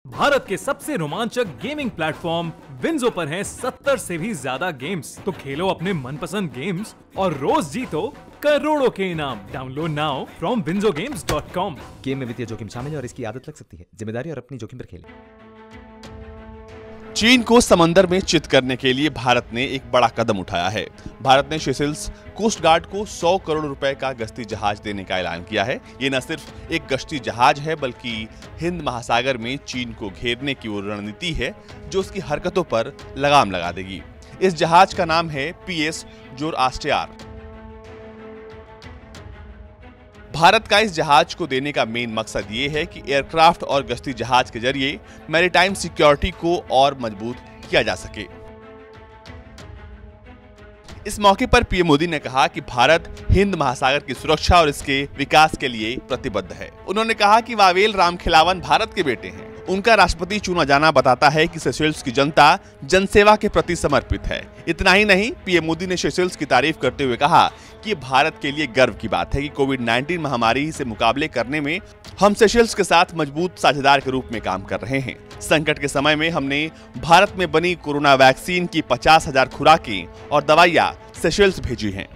भारत के सबसे रोमांचक गेमिंग प्लेटफॉर्म विंजो पर हैं 70 से भी ज्यादा गेम्स। तो खेलो अपने मनपसंद गेम्स और रोज जीतो करोड़ों के इनाम। Download now from winzogames.com। Game में वित्तीय जोखिम शामिल है और इसकी आदत लग सकती है। जिम्मेदारी और अपनी जोखिम पर खेलें। चीन को समंदर में चित करने के लिए भारत ने एक बड़ा कदम उठाया है। भारत ने सेशेल्स कोस्ट गार्ड को 100 करोड़ रुपए का गश्ती जहाज देने का ऐलान किया है। ये न सिर्फ एक गश्ती जहाज है बल्कि हिंद महासागर में चीन को घेरने की वो रणनीति है जो उसकी हरकतों पर लगाम लगा देगी। इस जहाज का नाम है PS जोरास्ट्रियर। भारत का इस जहाज को देने का मेन मकसद ये है कि एयरक्राफ्ट और गश्ती जहाज के जरिए मैरीटाइम सिक्योरिटी को और मजबूत किया जा सके। इस मौके पर पीएम मोदी ने कहा कि भारत हिंद महासागर की सुरक्षा और इसके विकास के लिए प्रतिबद्ध है। उन्होंने कहा कि वावेल रामखिलावन भारत के बेटे हैं। उनका राष्ट्रपति चुना जाना बताता है कि सेशेल्स की जनता जनसेवा के प्रति समर्पित है। इतना ही नहीं, पीएम मोदी ने सेशेल्स की तारीफ करते हुए कहा कि भारत के लिए गर्व की बात है कि कोविड-19 महामारी से मुकाबले करने में हम सेशेल्स के साथ मजबूत साझेदार के रूप में काम कर रहे हैं। संकट के समय में हमने भारत में बनी कोरोना वैक्सीन की 50,000 खुराकें और दवाइयां सेशेल्स भेजी हैं।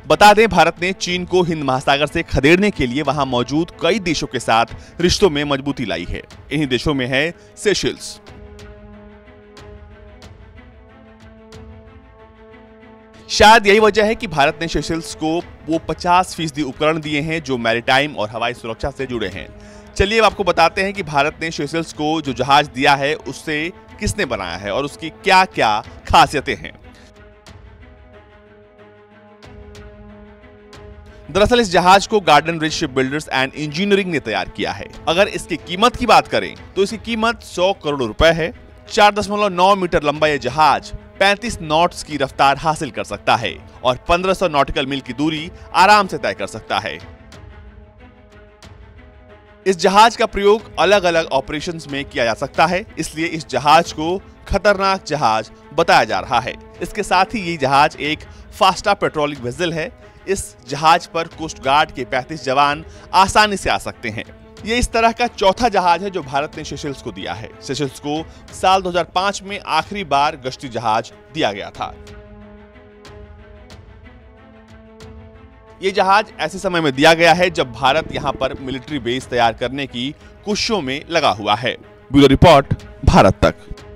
बता दें, भारत ने चीन को हिंद महासागर से खदेड़ने के लिए वहां मौजूद कई देशों के साथ रिश्तों में मजबूती लाई है। इन्हीं देशों में है सेशेल्स। शायद यही वजह है कि भारत ने सेशेल्स को वो 50% उपकरण दिए हैं जो मैरीटाइम और हवाई सुरक्षा से जुड़े हैं। चलिए अब आपको बताते हैं कि भारत ने सेशेल्स को जो जहाज दिया है उससे किसने बनाया है और उसकी क्या क्या खासियतें हैं। दरअसल इस जहाज को garden rich ship builders and engineering ने तैयार किया है। अगर इसकी कीमत की बात करें तो इसकी कीमत 100 करोड़ रुपए है। 4.9 मीटर लंबा यह जहाज 35 नॉट्स की रफ्तार हासिल कर सकता है और 1500 नॉटिकल मील की दूरी आराम से तय कर सकता है। इस जहाज का प्रयोग अलग अलग ऑपरेशंस में किया जा सकता है, इसलिए इस जहाज को खतरनाक जहाज बताया जा रहा है। इसके साथ ही ये जहाज एक फास्टा पेट्रोलिंग वेसल है। इस जहाज पर कोस्ट गार्ड के 35 जवान आसानी से आ सकते हैं। ये इस तरह का चौथा जहाज है जो भारत ने सेशेल्स को दिया है। सेशेल्स को साल 2005 में आखिरी बार गश्ती जहाज दिया गया था। ये जहाज ऐसे समय में दिया गया है जब भारत यहां पर मिलिट्री बेस तैयार करने की कोशिशों में लगा हुआ है। ब्यूरो रिपोर्ट, भारत तक।